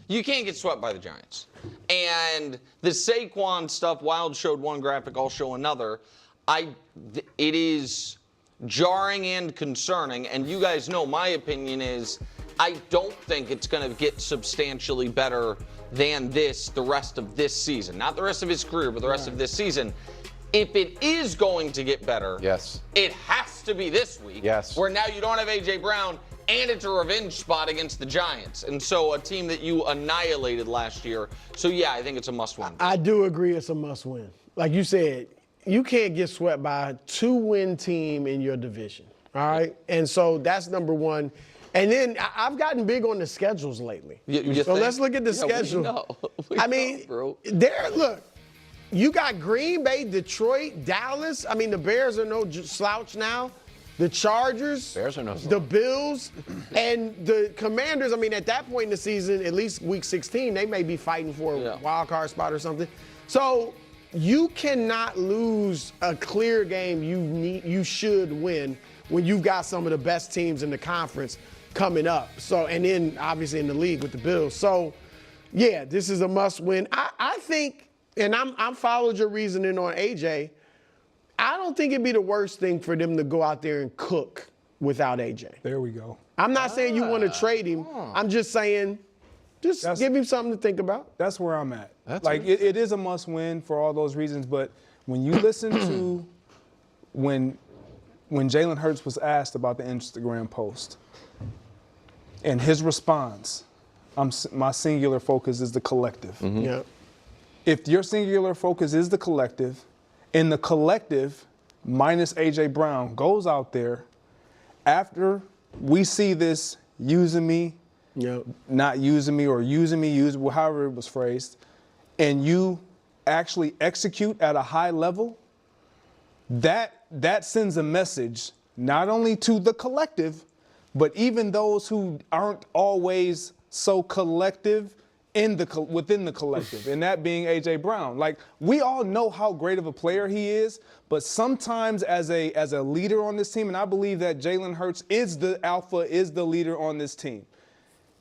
You can't get swept by the Giants. And the Saquon stuff, Wild showed one graphic, I'll show another. It is jarring and concerning, and you guys know my opinion is I don't think it's going to get substantially better than this the rest of this season. Not the rest of his career, but the rest of this season. If it is going to get better, yes, it has to be this week. Yes. Where now you don't have A.J. Brown, and it's a revenge spot against the Giants. And so a team that you annihilated last year. So, yeah, I think it's a must-win. I do agree it's a must-win. Like you said, you can't get swept by a 2-win team in your division, all right? And so that's number one. And then I've gotten big on the schedules lately. So let's look at the schedule. I mean, look, you got Green Bay, Detroit, Dallas. I mean, the Bears are no slouch now. The Chargers, Bears are no slouch. The Bills, and the Commanders. I mean, at that point in the season, at least week 16, they may be fighting for a wild card spot or something. So you cannot lose a clear game you should win when you've got some of the best teams in the conference coming up. So, and then obviously in the league with the Bills. So, yeah, this is a must-win. I think, and I'm followed your reasoning on AJ. I don't think it'd be the worst thing for them to go out there and cook without AJ. There we go. I'm not saying you want to trade him. I'm just saying, give him something to think about. That's where I'm at. It is a must-win for all those reasons. But when you listen to when Jalen Hurts was asked about the Instagram post and his response, my singular focus is the collective. Mm-hmm. Yeah. If your singular focus is the collective, and the collective, minus A.J. Brown, goes out there after we see this using me, not using me, or using me, however it was phrased, and you actually execute at a high level, that sends a message not only to the collective, but even those who aren't always so collective within the collective, and that being A.J. Brown. Like, we all know how great of a player he is, but sometimes as a leader on this team, and I believe that Jalen Hurts is the alpha, is the leader on this team,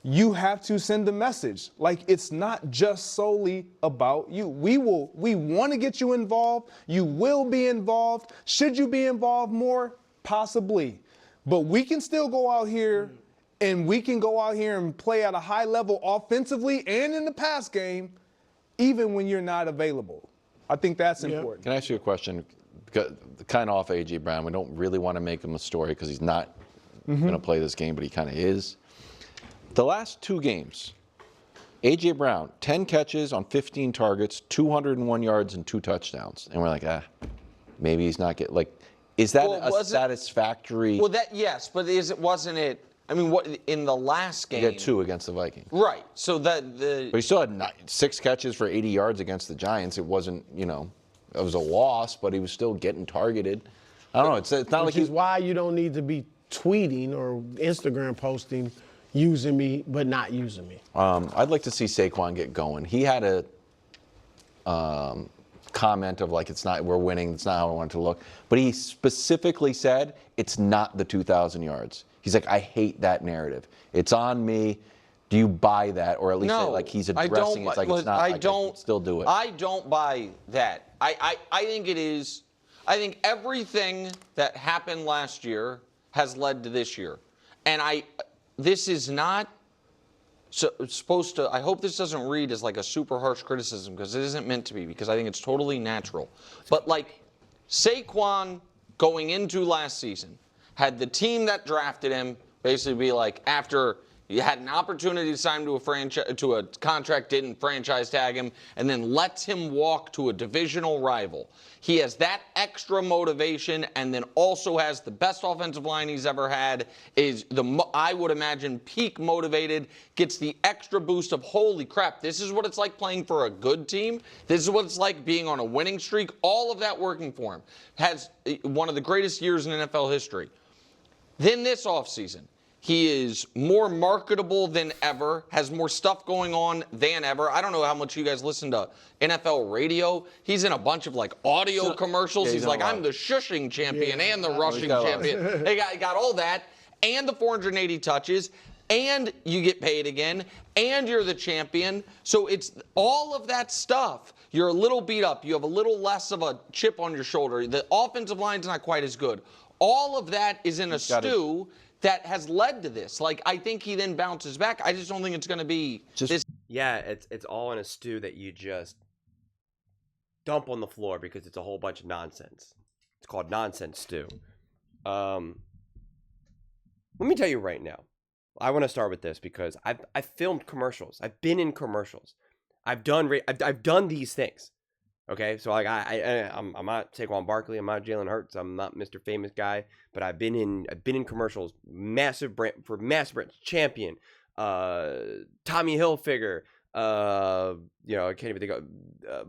you have to send a message. Like, it's not just solely about you. We want to get you involved. You will be involved. Should you be involved more? Possibly. But we can still go out here and we can go out here and play at a high level offensively and in the pass game, even when you're not available. I think that's important. Can I ask you a question? Kind of off A.J. Brown. We don't really want to make him a story because he's not going to play this game, but he kind of is. The last 2 games, A.J. Brown, 10 catches on 15 targets, 201 yards and 2 touchdowns. And we're like, maybe he's not getting, like, is that a satisfactory? Well, yes, but wasn't it? I mean, what in the last game? He had 2 against the Vikings. Right. So but he still had 6 catches for 80 yards against the Giants. It wasn't, it was a loss, but he was still getting targeted. I don't know. It's not like Which is why you don't need to be tweeting or Instagram posting, using me but not using me. I'd like to see Saquon get going. He had a comment of like, we're winning. It's not how I want it to look. But he specifically said it's not the 2,000 yards. He's like, I hate that narrative. It's on me. Do you buy that? Or at least like he's addressing it's like it's not. I can still do it. I don't buy that. I think it is. I think everything that happened last year has led to this year. And this is not supposed to, I hope this doesn't read as like a super harsh criticism because it isn't meant to be, because I think it's totally natural. But like Saquon going into last season had the team that drafted him basically be like, after you had an opportunity to sign him to a contract, didn't franchise tag him, and then lets him walk to a divisional rival. He has that extra motivation, and then also has the best offensive line he's ever had, I would imagine, peak motivated, gets the extra boost of, holy crap, this is what it's like playing for a good team. This is what it's like being on a winning streak. All of that working for him. Has one of the greatest years in NFL history. Then this offseason, he is more marketable than ever, has more stuff going on than ever. I don't know how much you guys listen to NFL radio. He's in a bunch of like audio commercials. He's like, I'm the shushing champion and the rushing champion. They got all that and the 480 touches. and you get paid again, and you're the champion. So it's all of that stuff. You're a little beat up. You have a little less of a chip on your shoulder. The offensive line's not quite as good. All of that is in a stew that has led to this. Like, I think he then bounces back. I just don't think it's going to be this. Yeah, it's all in a stew that you just dump on the floor because it's a whole bunch of nonsense. It's called nonsense stew. Let me tell you right now. I want to start with this because I've filmed commercials. I've been in commercials. I've done these things. Okay, so like I'm not Saquon Barkley. I'm not Jalen Hurts. I'm not Mr. Famous Guy. But I've been in commercials. Massive brand for massive brands. Champion. Tommy Hilfiger. I can't even think of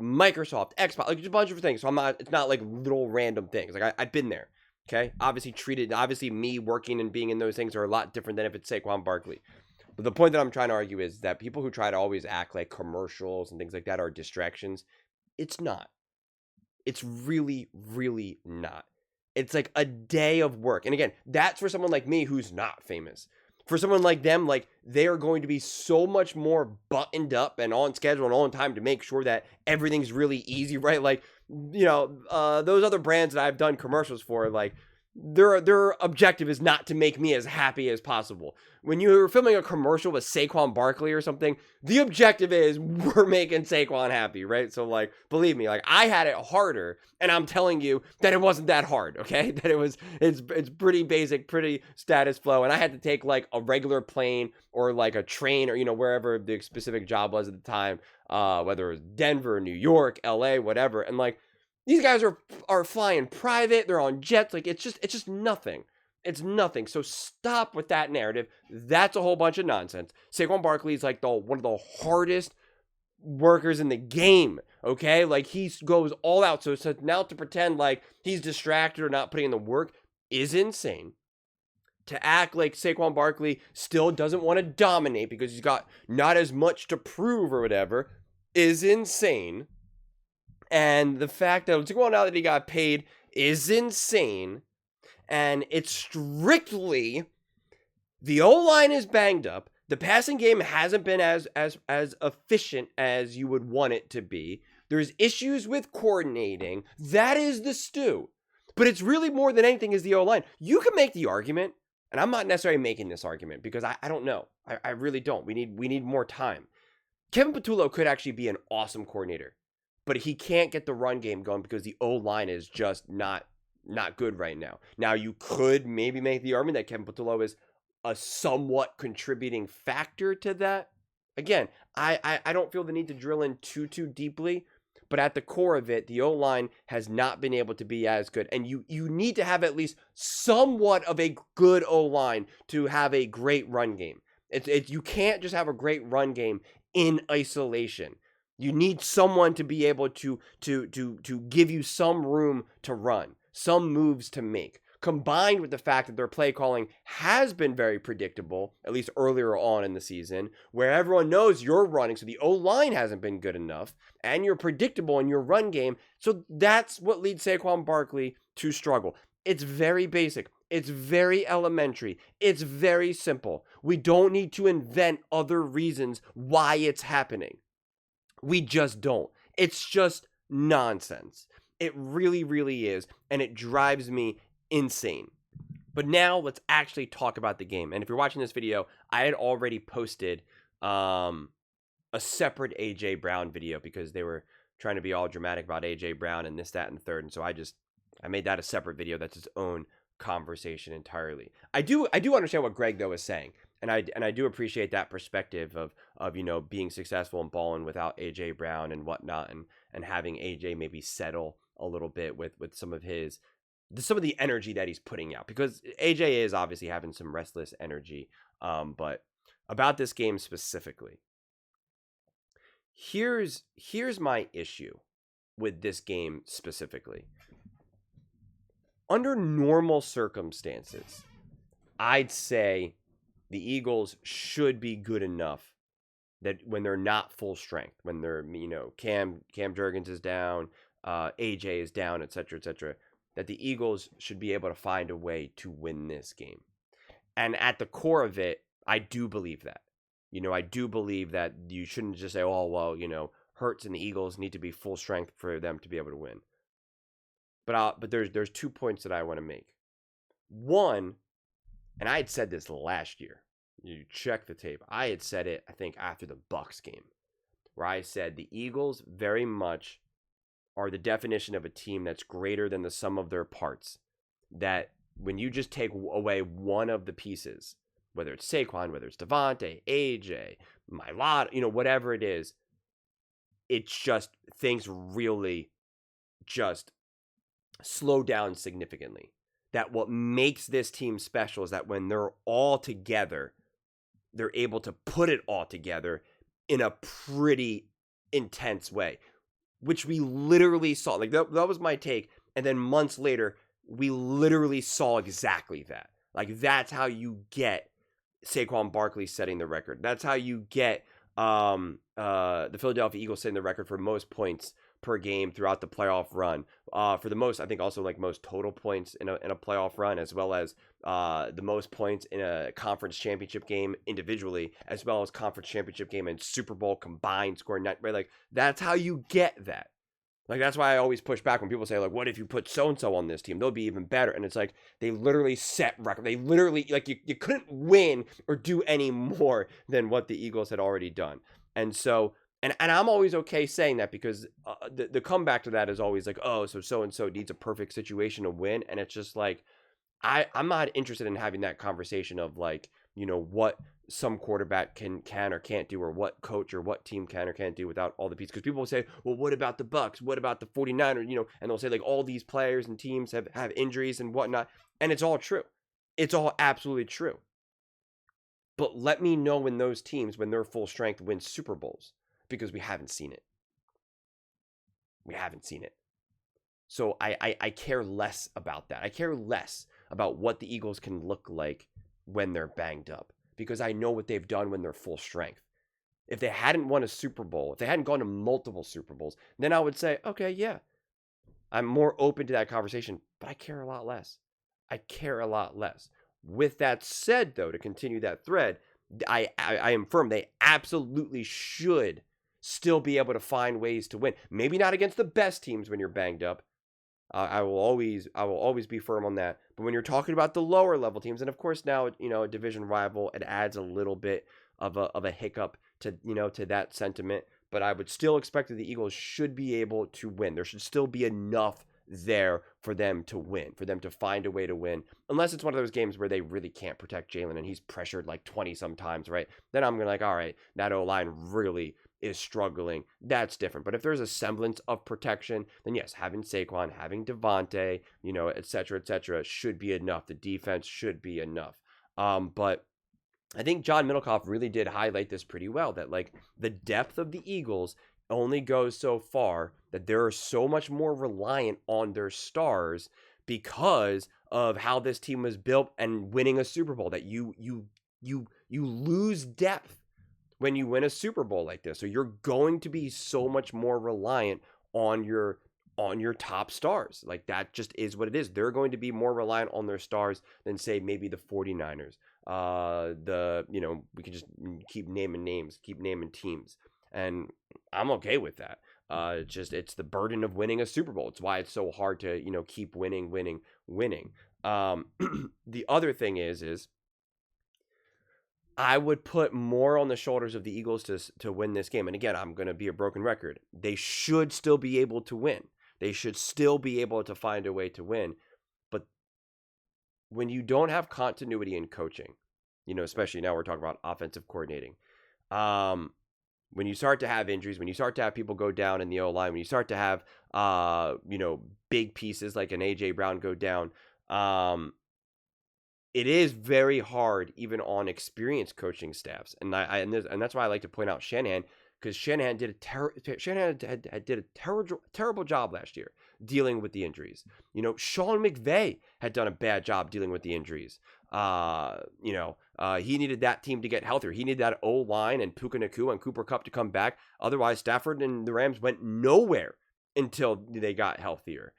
Microsoft, Xbox, like just a bunch of things. So it's not like little random things. Like I've been there. Okay, obviously me working and being in those things are a lot different than if it's Saquon Barkley. But the point that I'm trying to argue is that people who try to always act like commercials and things like that are distractions, it's not. It's really, really not. It's like a day of work. And again, that's for someone like me who's not famous. For someone like them, like they are going to be so much more buttoned up and on schedule and on time to make sure that everything's really easy, right? Like, those other brands that I've done commercials for, like their objective is not to make me as happy as possible. When you're filming a commercial with Saquon Barkley or something, the objective is we're making Saquon happy, right? So like, believe me, like I had it harder, and I'm telling you that it wasn't that hard, okay? That it's pretty basic, pretty status flow, and I had to take like a regular plane or like a train or wherever the specific job was at the time, whether it was Denver, New York, LA, whatever, and like these guys are flying private, they're on jets, like it's just nothing. It's nothing. So stop with that narrative. That's a whole bunch of nonsense. Saquon Barkley is like one of the hardest workers in the game, okay? Like he goes all out. So now to pretend like he's distracted or not putting in the work is insane. To act like Saquon Barkley still doesn't want to dominate because he's got not as much to prove or whatever is insane. And the fact that now that he got paid is insane. And it's strictly the O-line is banged up. The passing game hasn't been as efficient as you would want it to be. There's issues with coordinating. That is the stew. But it's really more than anything is the O-line. You can make the argument, and I'm not necessarily making this argument because I don't know. I really don't. We need more time. Kevin Patullo could actually be an awesome coordinator, but he can't get the run game going because the O-line is just not good right now. Now, you could maybe make the argument that Kevin Patullo is a somewhat contributing factor to that. Again, I don't feel the need to drill in too deeply, but at the core of it, the O-line has not been able to be as good. And you need to have at least somewhat of a good O-line to have a great run game. You can't just have a great run game in isolation. You need someone to be able to give you some room to run, some moves to make, combined with the fact that their play calling has been very predictable, at least earlier on in the season, where everyone knows you're running, so the O-line hasn't been good enough, and you're predictable in your run game, so that's what leads Saquon Barkley to struggle. It's very basic. It's very elementary. It's very simple. We don't need to invent other reasons why it's happening. We just don't. It's just nonsense. It really, really is. And it drives me insane. But now let's actually talk about the game. And if you're watching this video, I had already posted a separate A.J. Brown video because they were trying to be all dramatic about A.J. Brown and this, that, and the third. And so I made that a separate video that's its own conversation entirely. I do understand what Greg, though, is saying. And I do appreciate that perspective of being successful and balling without A.J. Brown and whatnot, and having A.J. maybe settle a little bit with some of the energy that he's putting out, because A.J. is obviously having some restless energy. But about this game specifically, here's my issue with this game specifically. Under normal circumstances, I'd say the Eagles should be good enough that when they're not full strength, when they're, Cam Jurgens is down, AJ is down, etc., that the Eagles should be able to find a way to win this game. And at the core of it, I do believe that. I do believe that you shouldn't just say, oh, well, Hurts and the Eagles need to be full strength for them to be able to win. But there's 2 points that I want to make. One, and I had said this last year. You check the tape. I had said it, I think, after the Bucs game, where I said the Eagles very much are the definition of a team that's greater than the sum of their parts. That when you just take away one of the pieces, whether it's Saquon, whether it's Devontae, AJ, Mylott, whatever it is, it's just things really just slow down significantly. That what makes this team special is that when they're all together, they're able to put it all together in a pretty intense way, which we literally saw. Like that was my take. And then months later, we literally saw exactly that. Like that's how you get Saquon Barkley setting the record. That's how you get the Philadelphia Eagles setting the record for most points per game throughout the playoff run. For the most, I think also like most total points in a playoff run, as well as the most points in a conference championship game individually, as well as conference championship game and Super Bowl combined scoring net. Right, like that's how you get that. Like that's why I always push back when people say like, "What if you put so and so on this team? They'll be even better." And it's like they literally set record. They literally like you couldn't win or do any more than what the Eagles had already done. And so. And I'm always okay saying that because the comeback to that is always like, oh, so-and-so needs a perfect situation to win. And it's just like, I'm not interested in having that conversation of like, what some quarterback can or can't do, or what coach or what team can or can't do without all the pieces. Because people will say, well, what about the Bucs? What about the 49ers? And they'll say like all these players and teams have injuries and whatnot. And it's all true. It's all absolutely true. But let me know when those teams, when they're full strength, win Super Bowls. Because we haven't seen it. We haven't seen it. So I care less about that. I care less about what the Eagles can look like when they're banged up. Because I know what they've done when they're full strength. If they hadn't won a Super Bowl, if they hadn't gone to multiple Super Bowls, then I would say, okay, yeah. I'm more open to that conversation. But I care a lot less. I care a lot less. With that said, though, to continue that thread, I am firm. They absolutely should still be able to find ways to win. Maybe not against the best teams when you're banged up. I will always be firm on that. But when you're talking about the lower level teams, and of course now, a division rival, it adds a little bit of a hiccup to, to that sentiment. But I would still expect that the Eagles should be able to win. There should still be enough there for them to win, for them to find a way to win. Unless it's one of those games where they really can't protect Jalen and he's pressured like 20 sometimes, right? Then I'm going to like, all right, that O-line really is struggling. That's different. But if there's a semblance of protection, then yes, having Saquon, having Devontae, et cetera, should be enough. The defense should be enough. But I think John Middlecoff really did highlight this pretty well, that like the depth of the Eagles only goes so far, that they're so much more reliant on their stars because of how this team was built and winning a Super Bowl, that you lose depth when you win a Super Bowl like this. So you're going to be so much more reliant on your top stars. Like that just is what it is. They're going to be more reliant on their stars than say maybe the 49ers. We can just keep naming names, keep naming teams. And I'm okay with that. It's the burden of winning a Super Bowl. It's why it's so hard to, keep winning. The other thing is I would put more on the shoulders of the Eagles to win this game. And again, I'm going to be a broken record. They should still be able to win. They should still be able to find a way to win. But when you don't have continuity in coaching, especially now we're talking about offensive coordinating, when you start to have injuries, when you start to have people go down in the O-line, when you start to have, big pieces like an A.J. Brown go down, it is very hard even on experienced coaching staffs. And that's why I like to point out Shanahan, because Shanahan did a terrible job last year dealing with the injuries. Sean McVay had done a bad job dealing with the injuries. He needed that team to get healthier. He needed that O-line and Puka Nacua and Cooper Kupp to come back. Otherwise, Stafford and the Rams went nowhere until they got healthier.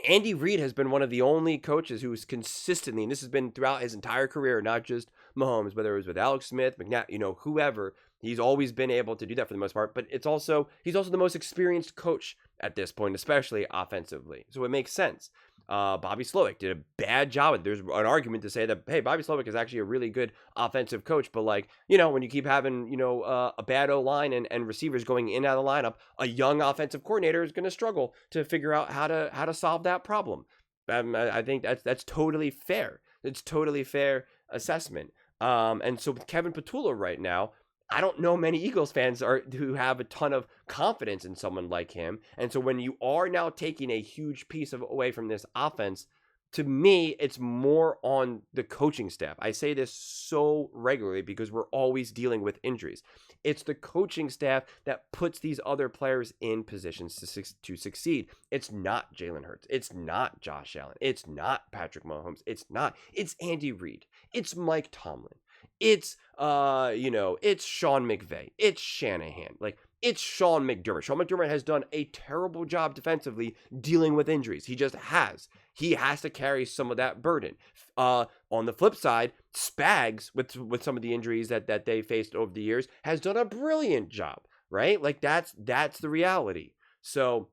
Andy Reid has been one of the only coaches who's consistently, and this has been throughout his entire career, not just Mahomes, whether it was with Alex Smith, McNabb, whoever, he's always been able to do that for the most part. But he's also the most experienced coach at this point, especially offensively. So it makes sense. Bobby Slowick did a bad job. There's an argument to say that, hey, Bobby Slowick is actually a really good offensive coach. But when you keep having, a bad O-line and receivers going in and out of the lineup, a young offensive coordinator is going to struggle to figure out how to solve that problem. I think that's totally fair. It's totally fair assessment. And so with Kevin Patullo right now, I don't know many Eagles fans who have a ton of confidence in someone like him. And so when you are now taking a huge piece away from this offense, to me, it's more on the coaching staff. I say this so regularly because we're always dealing with injuries. It's the coaching staff that puts these other players in positions to succeed. It's not Jalen Hurts. It's not Josh Allen. It's not Patrick Mahomes. It's Andy Reid. It's Mike Tomlin. It's it's Sean McVay. It's Shanahan. It's Sean McDermott. Sean McDermott has done a terrible job defensively dealing with injuries. He just has. He has to carry some of that burden. On the flip side, Spags, with some of the injuries that they faced over the years, has done a brilliant job, right? That's the reality. So,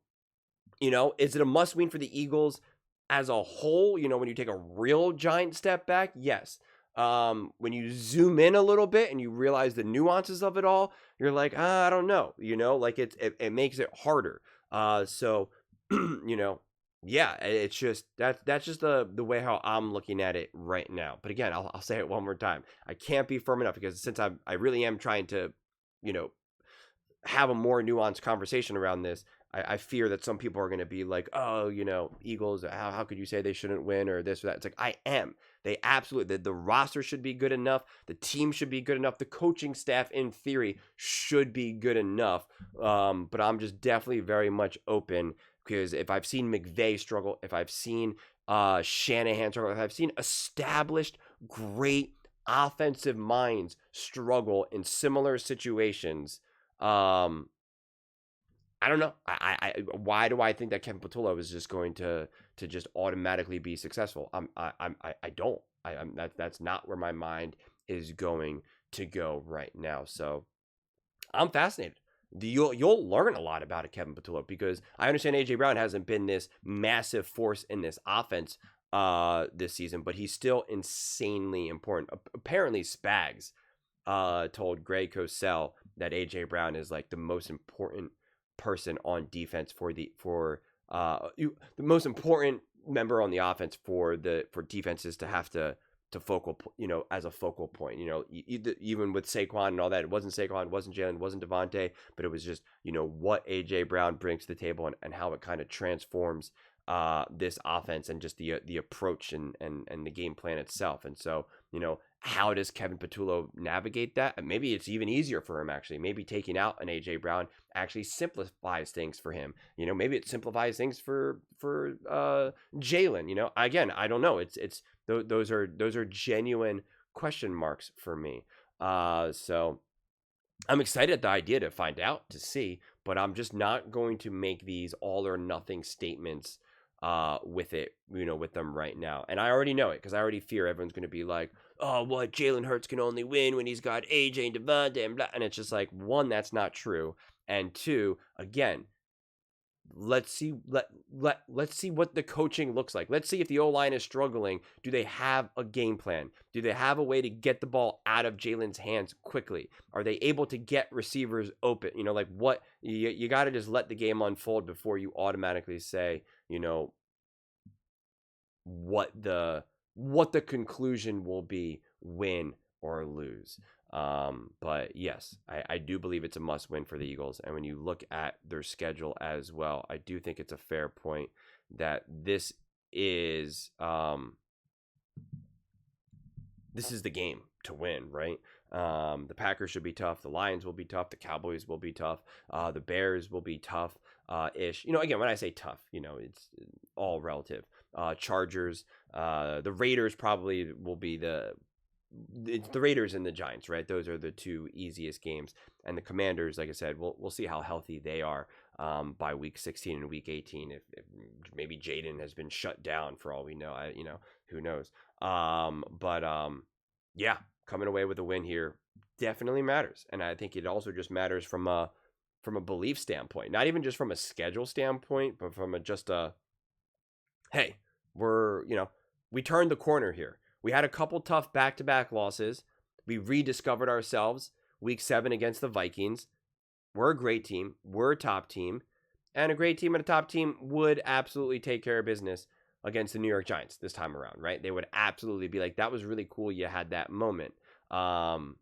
is it a must-win for the Eagles as a whole? When you take a real giant step back, yes. When you zoom in a little bit and you realize the nuances of it all, you're like, I don't know, it makes it harder. Yeah, it's just that's just the way how I'm looking at it right now. But again, I'll say it one more time. I can't be firm enough because since I really am trying to, have a more nuanced conversation around this, I fear that some people are going to be like, oh, Eagles, how could you say they shouldn't win or this or that? It's like, I am. They absolutely, the roster should be good enough. The team should be good enough. The coaching staff, in theory, should be good enough. But I'm just definitely very much open because if I've seen McVay struggle, if I've seen Shanahan struggle, if I've seen established, great offensive minds struggle in similar situations, I don't know. Why do I think that Kevin Patullo is just going to just automatically be successful? I don't. That's not where my mind is going to go right now. So I'm fascinated. You'll learn a lot about it, Kevin Patullo, because I understand AJ Brown hasn't been this massive force in this offense this season, but he's still insanely important. Apparently, Spags told Greg Cosell that AJ Brown is the most important person on defense for the most important member on the offense for defenses to have to focal, as a focal point, even with Saquon and all that. It wasn't Saquon, it wasn't Jalen, it wasn't Devontae, but it was just, what AJ Brown brings to the table and how it kind of transforms this offense and just the approach and the game plan itself. And so, how does Kevin Patullo navigate that? And maybe it's even easier for him, actually. Maybe taking out an AJ Brown actually simplifies things for him. Maybe it simplifies things for Jalen. Again, I don't know. It's those are genuine question marks for me. So I'm excited at the idea to find out, to see, but I'm just not going to make these all or nothing statements with it, with them right now. And I already know it because I already fear everyone's going to be like, oh, what, Jalen Hurts can only win when he's got AJ and Devontae and blah. And it's just like, one, that's not true. And two, again, let's see what the coaching looks like. Let's see if the O-line is struggling. Do they have a game plan? Do they have a way to get the ball out of Jalen's hands quickly? Are they able to get receivers open? What you got to just let the game unfold before you automatically say, what the conclusion will be, win or lose. But yes, I do believe it's a must win for the Eagles. And when you look at their schedule as well, I do think it's a fair point that this is the game to win, right? The Packers should be tough. The Lions will be tough. The Cowboys will be tough. The Bears will be tough ish. Again, when I say tough, it's all relative. Chargers, the Raiders probably will be it's the Raiders and the Giants, right? Those are the two easiest games. And the Commanders, like I said, we'll see how healthy they are by week 16 and week 18. If maybe Jaden has been shut down for all we know, who knows? Yeah, coming away with a win here definitely matters. And I think it also just matters from a belief standpoint, not even just from a schedule standpoint, but from hey, we turned the corner here. We had a couple tough back-to-back losses. We rediscovered ourselves week 7 against the Vikings. We're a great team. We're a top team. And a great team and a top team would absolutely take care of business against the New York Giants this time around, right? They would absolutely be like, that was really cool. You had that moment. That's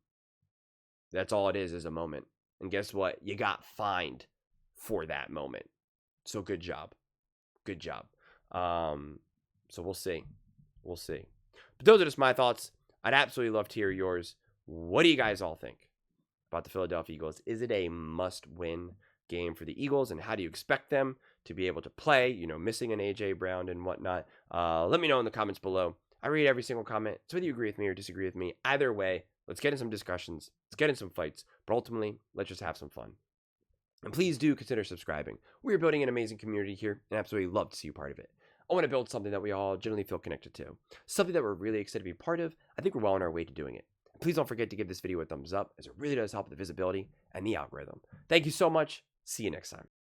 all it is a moment. And guess what? You got fined for that moment. So good job. Good job. So we'll see. We'll see. But those are just my thoughts. I'd absolutely love to hear yours. What do you guys all think about the Philadelphia Eagles? Is it a must-win game for the Eagles? And how do you expect them to be able to play, missing an A.J. Brown and whatnot? Let me know in the comments below. I read every single comment. So whether you agree with me or disagree with me, either way, let's get in some discussions. Let's get in some fights. But ultimately, let's just have some fun. And please do consider subscribing. We're building an amazing community here and absolutely love to see you part of it. I want to build something that we all generally feel connected to. Something that we're really excited to be part of. I think we're well on our way to doing it. Please don't forget to give this video a thumbs up, as it really does help with the visibility and the algorithm. Thank you so much. See you next time.